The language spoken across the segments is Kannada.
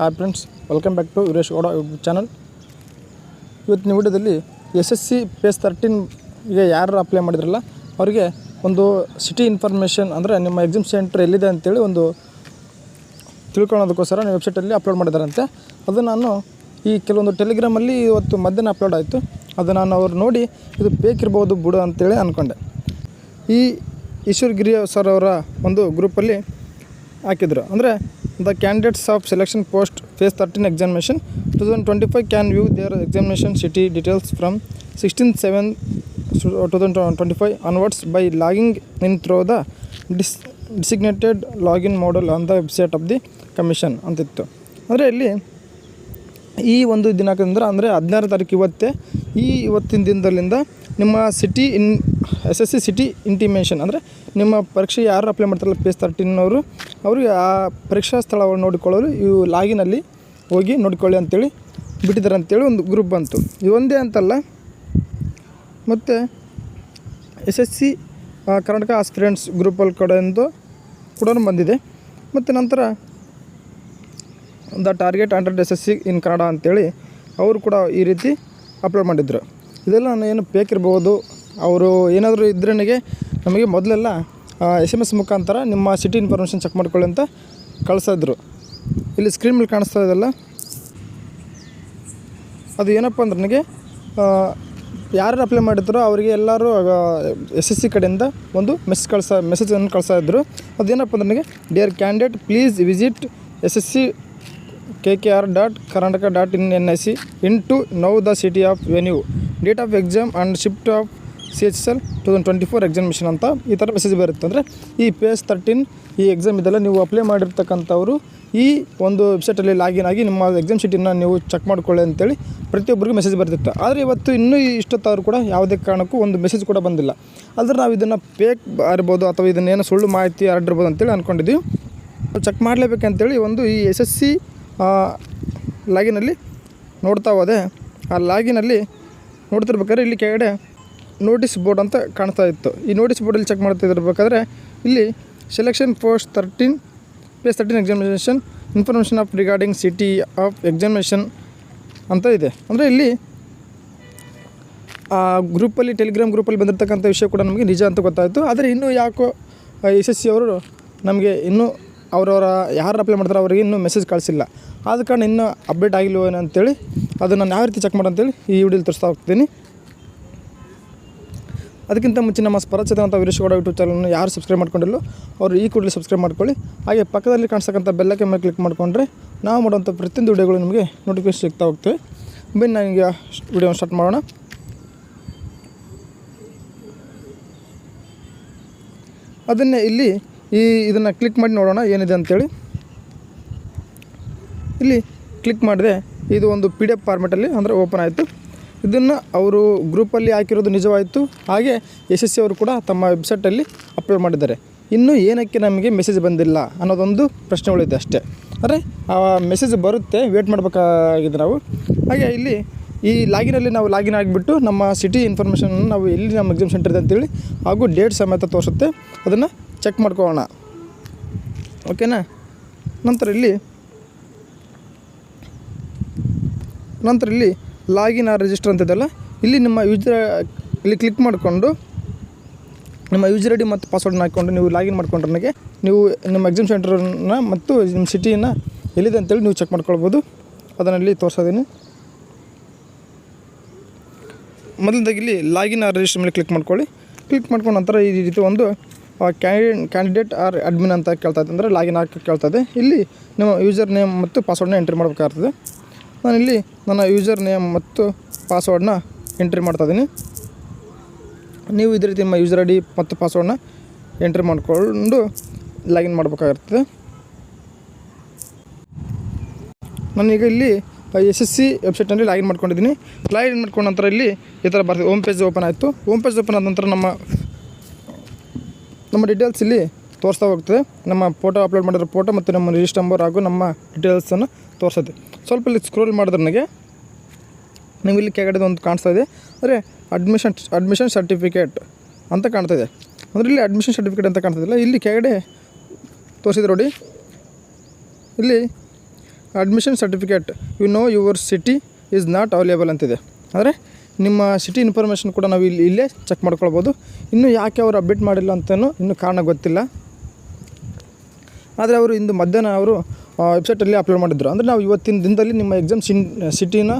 Hi friends, welcome back to Veeresh Gowda YouTube channel. ಇವತ್ತಿನ ವಿಡಿಯೋದಲ್ಲಿ SSC ಪೇಜ್ 13ಗೆ ಯಾರು ಅಪ್ಲೈ ಮಾಡಿದ್ರಲ್ಲ ಅವರಿಗೆ ಒಂದು ಸಿಟಿ ಇನ್ಫಾರ್ಮೇಷನ್ ಅಂದರೆ ನಿಮ್ಮ ಎಕ್ಸಾಮ್ ಸೆಂಟರ್ ಎಲ್ಲಿದೆ ಅಂತೇಳಿ ಒಂದು ತಿಳ್ಕೊಳ್ಳೋದಕ್ಕೋಸ್ಕರ ನೀವು ವೆಬ್ಸೈಟಲ್ಲಿ ಅಪ್ಲೋಡ್ ಮಾಡಿದಾರಂತೆ. ಅದು ನಾನು ಈ ಕೆಲವೊಂದು ಟೆಲಿಗ್ರಾಮಲ್ಲಿ ಇವತ್ತು ಮಧ್ಯಾಹ್ನ ಅಪ್ಲೋಡ್ ಆಯಿತು. ಅದು ನಾನು ಅವ್ರು ನೋಡಿ ಇದು ಫೇಕ್ ಇರ್ಬೋದು ಬಿಡು ಅಂತೇಳಿ ಅಂದ್ಕೊಂಡೆ. ಈ ಈಶ್ವರ್ ಗಿರಿ ಸರ್ ಅವರ ಒಂದು ಗ್ರೂಪಲ್ಲಿ ಹಾಕಿದ್ರು. ಅಂದರೆ the candidates of selection post phase 13 examination 2025 can view their examination city details from 16/7/2025 onwards by logging in through the designated login module on the website of the commission ಅಂತಿತ್ತು. ಅಂದರೆ ಇಲ್ಲಿ ಈ ಒಂದು ದಿನಾಂಕದಿಂದ ಅಂದರೆ 16 ತಾರೀಕು ಇವತ್ತಿನ ದಿನದಲ್ಲಿಂದ ನಿಮ್ಮ ಸಿಟಿ SSC ಸಿಟಿ ಇಂಟಿಮೇಷನ್ ಅಂದರೆ ನಿಮ್ಮ ಪರೀಕ್ಷೆ ಯಾರು ಅಪ್ಲೈ ಮಾಡ್ತಾರಲ್ಲ ಪೇಜ್ 13 ಅವ್ರಿಗೆ ಆ ಪರೀಕ್ಷಾ ಸ್ಥಳವನ್ನು ನೋಡಿಕೊಳ್ಳಲು ಇವು ಲಾಗಿನಲ್ಲಿ ಹೋಗಿ ನೋಡಿಕೊಳ್ಳಿ ಅಂತೇಳಿ ಬಿಟ್ಟಿದ್ದಾರೆ ಅಂತೇಳಿ ಒಂದು ಗ್ರೂಪ್ ಬಂತು. ಇವೊಂದೇ ಅಂತಲ್ಲ, ಮತ್ತು SSC ಕರ್ನಾಟಕ ಆಸ್ಪಿರೆಂಟ್ಸ್ ಗ್ರೂಪಲ್ಲಿ ಕಡೆಯಿಂದ ಕೂಡ ಬಂದಿದೆ. ಮತ್ತು ನಂತರ ದ ಟಾರ್ಗೆಟ್ ಅಂಡರ್ SSC ಇನ್ ಕನ್ನಡ ಅಂತೇಳಿ ಅವರು ಕೂಡ ಈ ರೀತಿ ಅಪ್ಲೋಡ್ ಮಾಡಿದ್ರು. ಇದೆಲ್ಲ ಏನು ಫೇಕ್ ಇರ್ಬೋದು. ಅವರು ಏನಾದರೂ ಇದ್ರೆ ನಮಗೆ ಮೊದಲೆಲ್ಲ SMS ಮುಖಾಂತರ ನಿಮ್ಮ ಸಿಟಿ ಇನ್ಫಾರ್ಮೇಷನ್ ಚೆಕ್ ಮಾಡ್ಕೊಳ್ಳಿ ಅಂತ ಕಳಿಸಿದ್ರು. ಇಲ್ಲಿ ಸ್ಕ್ರೀನ್ ಮೇಲೆ ಕಾಣಿಸ್ತಾ ಇದೆಲ್ಲ, ಅದು ಏನಪ್ಪ ಅಂದ್ರೆ ನನಗೆ ಯಾರು ಅಪ್ಲೈ ಮಾಡಿದ್ರು ಅವರಿಗೆ ಎಲ್ಲರೂ SSC ಕಡೆಯಿಂದ ಒಂದು ಮೆಸೇಜನ್ನು ಕಳಿಸ್ತಾಯಿದ್ರು. ಅದೇನಪ್ಪ ಅಂದ್ರೆ ನನಗೆ dear candidate please visit ssc.kkr.karnataka.in.nic into now the city of venue, date of exam and shift of CHSL 2024 examination ಅಂತ ಈ ಥರ ಮೆಸೇಜ್ ಬರುತ್ತೆ. ಅಂದರೆ ಈ ಪೇಜ್ 13 ಈ ಎಕ್ಸಾಮ್ ಇದೆಲ್ಲ ನೀವು ಅಪ್ಲೈ ಮಾಡಿರ್ತಕ್ಕಂಥವ್ರು ಈ ಒಂದು ವೆಬ್ಸೈಟಲ್ಲಿ ಲಾಗಿನ್ ಆಗಿ ನಿಮ್ಮ ಎಕ್ಸಾಮ್ ಶೀಟನ್ನು ನೀವು ಚೆಕ್ ಮಾಡ್ಕೊಳ್ಳಿ ಅಂತೇಳಿ ಪ್ರತಿಯೊಬ್ಬರಿಗೂ ಮೆಸೇಜ್ ಬರ್ತಿತ್ತು. ಆದರೆ ಇವತ್ತು ಇನ್ನೂ ಇಷ್ಟೊತ್ತಾದರೂ ಕೂಡ ಯಾವುದೇ ಕಾರಣಕ್ಕೂ ಒಂದು ಮೆಸೇಜ್ ಕೂಡ ಬಂದಿಲ್ಲ. ಆದರೆ ನಾವು ಇದನ್ನು ಫೇಕ್ ಇರ್ಬೋದು ಅಥವಾ ಇದನ್ನೇನು ಸುಳ್ಳು ಮಾಹಿತಿ ಹರಡಿರ್ಬೋದು ಅಂತೇಳಿ ಅಂದ್ಕೊಂಡಿದ್ದೀವಿ. ಚೆಕ್ ಮಾಡಲೇಬೇಕಂತೇಳಿ ಒಂದು ಈ SSC ಲಾಗಿನಲ್ಲಿ ನೋಡ್ತಾ ಹೋದೆ. ಆ ಲಾಗಿನಲ್ಲಿ ನೋಡ್ತಿರ್ಬೇಕಾದ್ರೆ ಇಲ್ಲಿ ಕೆಳಗಡೆ ನೋಟಿಸ್ ಬೋರ್ಡ್ ಅಂತ ಕಾಣ್ತಾ ಇತ್ತು. ಈ ನೋಟಿಸ್ ಬೋರ್ಡಲ್ಲಿ ಚೆಕ್ ಮಾಡ್ತಿರ್ಬೇಕಾದ್ರೆ ಇಲ್ಲಿ selection post 13 page 13 examination information of regarding city of examination ಅಂತ ಇದೆ. ಅಂದರೆ ಇಲ್ಲಿ ಆ ಗ್ರೂಪಲ್ಲಿ ಟೆಲಿಗ್ರಾಮ್ ಗ್ರೂಪಲ್ಲಿ ಬಂದಿರತಕ್ಕಂಥ ವಿಷಯ ಕೂಡ ನಮಗೆ ನಿಜ ಅಂತ ಗೊತ್ತಾಯಿತು. ಆದರೆ ಇನ್ನೂ ಯಾಕೋ SSC ಅವರು ನಮಗೆ ಇನ್ನೂ ಅವರವರ ಯಾರು ಅಪ್ಲೈ ಮಾಡ್ತಾರೆ ಅವರಿಗೆ ಇನ್ನೂ ಮೆಸೇಜ್ ಕಳಿಸಿಲ್ಲ. ಆದ ಕಾರಣ ಇನ್ನೂ ಅಪ್ಡೇಟ್ ಆಗಿಲ್ವೋ ಅಂತೇಳಿ ಅದು ನಾನು ಯಾವ ರೀತಿ ಚೆಕ್ ಮಾಡೋಂತೇಳಿ ಈ ವಿಡಿಯೋಲಿ ತೋರಿಸ್ತಾ ಹೋಗ್ತೀನಿ. ಅದಕ್ಕಿಂತ ಮುಂಚೆ ನಮ್ಮ ಸ್ಪರಚಿತ ಅಂತ ವೀರೇಶ್ ಗೌಡ ಯೂಟ್ಯೂಬ್ ಚಾನಲ್ನ ಯಾರು ಸಬ್ಸ್ಕ್ರೈಬ್ ಮಾಡ್ಕೊಂಡಿಲ್ಲೋ ಅವರು ಈ ಕೂಡಲೇ ಸಬ್ಸ್ಕ್ರೈಬ್ ಮಾಡ್ಕೊಳ್ಳಿ. ಹಾಗೆ ಪಕ್ಕದಲ್ಲಿ ಕಾಣಿಸ್ತಕ್ಕಂಥ ಬೆಲ್ಲೈಕನ್ ಮೇಲೆ ಕ್ಲಿಕ್ ಮಾಡಿಕೊಂಡ್ರೆ ನಾವು ಮಾಡುವಂಥ ಪ್ರತಿಯೊಂದು ವಿಡಿಯೋಗಳು ನಿಮಗೆ ನೋಟಿಫಿಕೇಶನ್ ಸಿಗ್ತಾ ಹೋಗ್ತವೆ. ಬನ್ನಿ ನನಗೆ ವಿಡಿಯೋನ ಸ್ಟಾರ್ಟ್ ಮಾಡೋಣ. ಅದನ್ನೇ ಇಲ್ಲಿ ಇದನ್ನು ಕ್ಲಿಕ್ ಮಾಡಿ ನೋಡೋಣ ಏನಿದೆ ಅಂಥೇಳಿ. ಇಲ್ಲಿ ಕ್ಲಿಕ್ ಮಾಡಿದೆ, ಇದು ಒಂದು PDF ಫಾರ್ಮೆಟಲ್ಲಿ ಅಂದರೆ ಓಪನ್ ಆಯಿತು. ಇದನ್ನು ಅವರು ಗ್ರೂಪಲ್ಲಿ ಹಾಕಿರೋದು ನಿಜವಾಯಿತು. ಹಾಗೆ SSC ಅವರು ಕೂಡ ತಮ್ಮ ವೆಬ್ಸೈಟಲ್ಲಿ ಅಪ್ಲೋಡ್ ಮಾಡಿದ್ದಾರೆ. ಇನ್ನೂ ಏನಕ್ಕೆ ನಮಗೆ ಮೆಸೇಜ್ ಬಂದಿಲ್ಲ ಅನ್ನೋದೊಂದು ಪ್ರಶ್ನೆ ಉಳಿಯುತ್ತೆ ಅಷ್ಟೇ. ಅಂದರೆ ಆ ಮೆಸೇಜ್ ಬರುತ್ತೆ, ವೇಟ್ ಮಾಡಬೇಕಾಗಿದೆ ನಾವು. ಹಾಗೆ ಇಲ್ಲಿ ಈ ಲಾಗಿನಲ್ಲಿ ನಾವು ಲಾಗಿನ್ ಆಗಿಬಿಟ್ಟು ನಮ್ಮ ಸಿಟಿ ಇನ್ಫಾರ್ಮೇಷನ್ ನಾವು ಎಲ್ಲಿ ನಮ್ಮ ಎಕ್ಸಾಮ್ ಸೆಂಟರ್ ಇದೆ ಅಂತೇಳಿ ಹಾಗೂ ಡೇಟ್ ಸಮೇತ ತೋರಿಸುತ್ತೆ. ಅದನ್ನು ಚೆಕ್ ಮಾಡ್ಕೊಳ್ಳೋಣ, ಓಕೆನಾ. ನಂತರ ಇಲ್ಲಿ ಲಾಗಿನ್ ಆರ್ ರಿಜಿಸ್ಟರ್ ಅಂತಿದೆಯಲ್ಲ, ಇಲ್ಲಿ ನಿಮ್ಮ ಇಲ್ಲಿ ಕ್ಲಿಕ್ ಮಾಡಿಕೊಂಡು ನಿಮ್ಮ ಯೂಸರ್ ID ಮತ್ತು ಪಾಸ್ವರ್ಡ್ನ ಹಾಕ್ಕೊಂಡು ನೀವು ಲಾಗಿನ್ ಮಾಡ್ಕೊಂಡ್ರೆ ನನಗೆ ನೀವು ನಿಮ್ಮ ಎಕ್ಸಾಮ್ ಸೆಂಟರ್ನ ಮತ್ತು ನಿಮ್ಮ ಸಿಟಿಯನ್ನು ಎಲ್ಲಿದೆ ಅಂತೇಳಿ ನೀವು ಚೆಕ್ ಮಾಡ್ಕೊಳ್ಬೋದು. ಅದನ್ನಲ್ಲಿ ತೋರಿಸೋದೀನಿ. ಮೊದಲದಾಗಿ ಇಲ್ಲಿ ಲಾಗಿನ್ ಆರ್ ರಿಜಿಸ್ಟರ್ ಮೇಲೆ ಕ್ಲಿಕ್ ಮಾಡ್ಕೊಳ್ಳಿ. ಕ್ಲಿಕ್ ಮಾಡ್ಕೊಂಡ ನಂತರ ಈ ರೀತಿ ಒಂದು ಕ್ಯಾಂಡಿಡೇಟ್ ಆರ್ ಅಡ್ಮಿನ್ ಅಂತ ಕೇಳ್ತಾಯಿದೆ, ಅಂದರೆ ಲಾಗಿನ್ ಹಾಕಿ ಕೇಳ್ತಾಯಿದೆ. ಇಲ್ಲಿ ನಿಮ್ಮ ಯೂಸರ್ ನೇಮ್ ಮತ್ತು ಪಾಸ್ವರ್ಡ್ನ ಎಂಟ್ರಿ ಮಾಡಬೇಕಾಗ್ತದೆ. ನಾನಿಲ್ಲಿ ನನ್ನ ಯೂಸರ್ ನೇಮ್ ಮತ್ತು ಪಾಸ್ವರ್ಡ್ನ ಎಂಟ್ರಿ ಮಾಡ್ತಾಯಿದ್ದೀನಿ. ನೀವು ಇದೇ ರೀತಿ ನಿಮ್ಮ ಯೂಸರ್ ID ಮತ್ತು ಪಾಸ್ವರ್ಡ್ನ ಎಂಟ್ರಿ ಮಾಡಿಕೊಂಡು ಲಾಗಿನ್ ಮಾಡಬೇಕಾಗಿರ್ತದೆ. ನಾನೀಗ ಇಲ್ಲಿ SSC ವೆಬ್ಸೈಟ್ನಲ್ಲಿ ಲಾಗಿನ್ ಮಾಡ್ಕೊಂಡಿದ್ದೀನಿ. ಲಾಗಿನ್ ಮಾಡ್ಕೊಂಡ ನಂತರ ಇಲ್ಲಿ ಈ ಥರ ಬರ್ತದೆ, ಹೋಮ್ ಪೇಜ್ ಓಪನ್ ಆಯಿತು. ಹೋಮ್ ಪೇಜ್ ಓಪನ್ ಆದ ನಂತರ ನಮ್ಮ ಡೀಟೇಲ್ಸ್ ಇಲ್ಲಿ ತೋರಿಸ್ತಾ ಹೋಗ್ತದೆ. ನಮ್ಮ ಫೋಟೋ ಅಪ್ಲೋಡ್ ಮಾಡಿರೋ ಫೋಟೋ ಮತ್ತು ನಮ್ಮ ರಿಜಿಸ್ಟರ್ ನಂಬರ್ ಹಾಗೂ ನಮ್ಮ ಡೀಟೇಲ್ಸನ್ನು ತೋರಿಸುತ್ತೆ. ಸ್ವಲ್ಪ ಇಲ್ಲಿ ಸ್ಕ್ರೋಲ್ ಮಾಡಿದ್ರೆ ನನಗೆ ನೀವು ಇಲ್ಲಿ ಕೆಳಗಡೆ ಒಂದು ಕಾಣಿಸ್ತಾ ಇದೆ, ಅಂದರೆ ಅಡ್ಮಿಷನ್ ಸರ್ಟಿಫಿಕೇಟ್ ಅಂತ ಕಾಣ್ತಾಯಿದೆ. ಅಂದರೆ ಇಲ್ಲಿ ಅಡ್ಮಿಷನ್ ಸರ್ಟಿಫಿಕೇಟ್ ಅಂತ ಕಾಣ್ತದಿಲ್ಲ, ಇಲ್ಲಿ ಕೆಳಗಡೆ ತೋರಿಸಿದ್ರು ನೋಡಿ. ಇಲ್ಲಿ admission certificate your city is not available ಅಂತಿದೆ. ಅಂದರೆ ನಿಮ್ಮ ಸಿಟಿ ಇನ್ಫಾರ್ಮೇಷನ್ ಕೂಡ ನಾವು ಇಲ್ಲೇ ಚೆಕ್ ಮಾಡ್ಕೊಳ್ಬೋದು. ಇನ್ನೂ ಯಾಕೆ ಅವರು ಅಪ್ಡೇಟ್ ಮಾಡಿಲ್ಲ ಅಂತಲೂ ಇನ್ನೂ ಕಾರಣ ಗೊತ್ತಿಲ್ಲ. ಆದರೆ ಅವರು ಇಂದು ಮಧ್ಯಾಹ್ನ ಅವರು ವೆಬ್ಸೈಟಲ್ಲಿ ಅಪ್ಲೋಡ್ ಮಾಡಿದ್ರು. ಅಂದರೆ ನಾವು ಇವತ್ತಿನ ದಿನದಲ್ಲಿ ನಿಮ್ಮ ಎಕ್ಸಾಮ್ ಸಿಟಿನ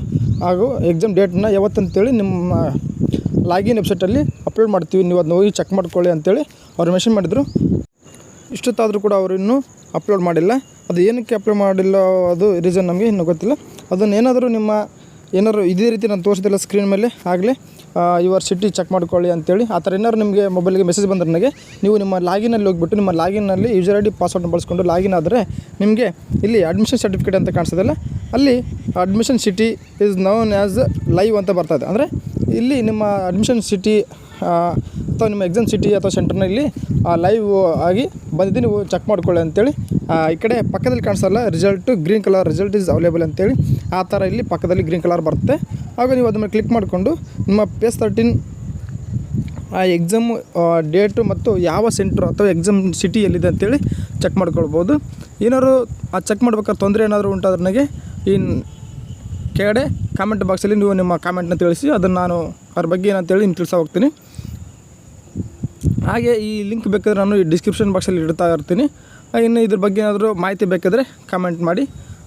ಹಾಗೂ ಎಕ್ಸಾಮ್ ಡೇಟನ್ನ ಯಾವತ್ತಂತೇಳಿ ನಿಮ್ಮ ಲಾಗಿನ್ ವೆಬ್ಸೈಟಲ್ಲಿ ಅಪ್ಲೋಡ್ ಮಾಡ್ತೀವಿ, ನೀವು ಅದನ್ನ ಹೋಗಿ ಚೆಕ್ ಮಾಡ್ಕೊಳ್ಳಿ ಅಂತೇಳಿ ಅವ್ರು ಮೆನ್ಷನ್ ಮಾಡಿದರು. ಇಷ್ಟೊತ್ತಾದರೂ ಕೂಡ ಅವರು ಇನ್ನೂ ಅಪ್ಲೋಡ್ ಮಾಡಿಲ್ಲ. ಅದು ಏನಕ್ಕೆ ಅಪ್ಲೋಡ್ ಮಾಡಿಲ್ಲ ಅದು ರೀಸನ್ ನಮಗೆ ಇನ್ನೂ ಗೊತ್ತಿಲ್ಲ. ಅದನ್ನು ಏನಾದರೂ ಇದೇ ರೀತಿ ನಾನು ತೋರಿಸ್ತಿಲ್ಲ ಸ್ಕ್ರೀನ್ ಮೇಲೆ ಆಗಲೇ ಯುವರ್ ಸಿಟಿ ಚೆಕ್ ಮಾಡ್ಕೊಳ್ಳಿ ಅಂತೇಳಿ ಆ ಥರ ಏನಾದ್ರು ನಿಮಗೆ ಮೊಬೈಲ್ಗೆ ಮೆಸೇಜ್ ಬಂದರೆ ನನಗೆ ನೀವು ನಿಮ್ಮ ಲಾಗಿನಲ್ಲಿ ಹೋಗ್ಬಿಟ್ಟು ನಿಮ್ಮ ಲಾಗಿನ್ನಲ್ಲಿ ಯೂಸರ್ ಐ ಡಿ ಪಾಸ್ವರ್ಡ್ನ ಬಳಸ್ಕೊಂಡು ಲಾಗಿನ್ ಆದರೆ ನಿಮಗೆ ಇಲ್ಲಿ ಅಡ್ಮಿಷನ್ ಸರ್ಟಿಫಿಕೇಟ್ ಅಂತ ಕಾಣಿಸ್ತದಲ್ಲ, ಅಲ್ಲಿ admission city is known as live ಅಂತ ಬರ್ತದೆ. ಅಂದರೆ ಇಲ್ಲಿ ನಿಮ್ಮ ಅಡ್ಮಿಷನ್ ಸಿಟಿ ಅಥವಾ ನಿಮ್ಮ ಎಕ್ಸಾಮ್ ಸಿಟಿ ಅಥವಾ ಸೆಂಟರ್ನಲ್ಲಿ ಲೈವ್ ಆಗಿ ಬಂದಿದ್ದು ನೀವು ಚೆಕ್ ಮಾಡ್ಕೊಳ್ಳಿ ಅಂತೇಳಿ ಈ ಕಡೆ ಪಕ್ಕದಲ್ಲಿ ಕಾಣಿಸಲ್ಲ result green colour result is available ಅಂತೇಳಿ ಆ ಥರ ಇಲ್ಲಿ ಪಕ್ಕದಲ್ಲಿ ಗ್ರೀನ್ ಕಲರ್ ಬರುತ್ತೆ. ಆಗ ನೀವು ಅದನ್ನು ಕ್ಲಿಕ್ ಮಾಡಿಕೊಂಡು ನಿಮ್ಮ ಪೇಜ್ 13 ಎಕ್ಸಾಮು ಡೇಟು ಮತ್ತು ಯಾವ ಸೆಂಟ್ರು ಅಥವಾ ಎಕ್ಸಾಮ್ ಸಿಟಿ ಎಲ್ಲಿದೆ ಅಂತೇಳಿ ಚೆಕ್ ಮಾಡ್ಕೊಳ್ಬೋದು. ಏನಾದ್ರು ಚೆಕ್ ಮಾಡ್ಬೇಕಾದ್ರೆ ತೊಂದರೆ ಏನಾದರೂ ಉಂಟಾದ್ರೆ ನನಗೆ ಈ ಕೆಳಗಡೆ ಕಾಮೆಂಟ್ ಬಾಕ್ಸಲ್ಲಿ ನೀವು ನಿಮ್ಮ ಕಾಮೆಂಟ್ನ ತಿಳಿಸಿ, ಅದನ್ನು ನಾನು ಅದ್ರ ಬಗ್ಗೆ ಏನಂತೇಳಿ ನಿಮ್ಗೆ ತಿಳಿಸ ಹೋಗ್ತೀನಿ. ಹಾಗೆ ಈ ಲಿಂಕ್ ಬೇಕಾದರೆ ನಾನು ಈ ಡಿಸ್ಕ್ರಿಪ್ಷನ್ ಬಾಕ್ಸಲ್ಲಿ ಇಡ್ತಾ ಇರ್ತೀನಿ. ಇನ್ನು ಇದ್ರ ಬಗ್ಗೆ ಏನಾದರೂ ಮಾಹಿತಿ ಬೇಕಾದರೆ ಕಾಮೆಂಟ್ ಮಾಡಿ.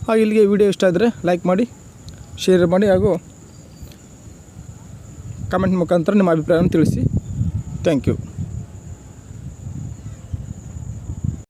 ಹಾಗೆ ಇಲ್ಲಿಗೆ ವಿಡಿಯೋ ಇಷ್ಟ ಆದರೆ ಲೈಕ್ ಮಾಡಿ, ಶೇರ್ ಮಾಡಿ ಹಾಗೂ ಕಾಮೆಂಟ್ ಮುಖಾಂತರ ನಿಮ್ಮ ಅಭಿಪ್ರಾಯವನ್ನು ತಿಳಿಸಿ. Thank you.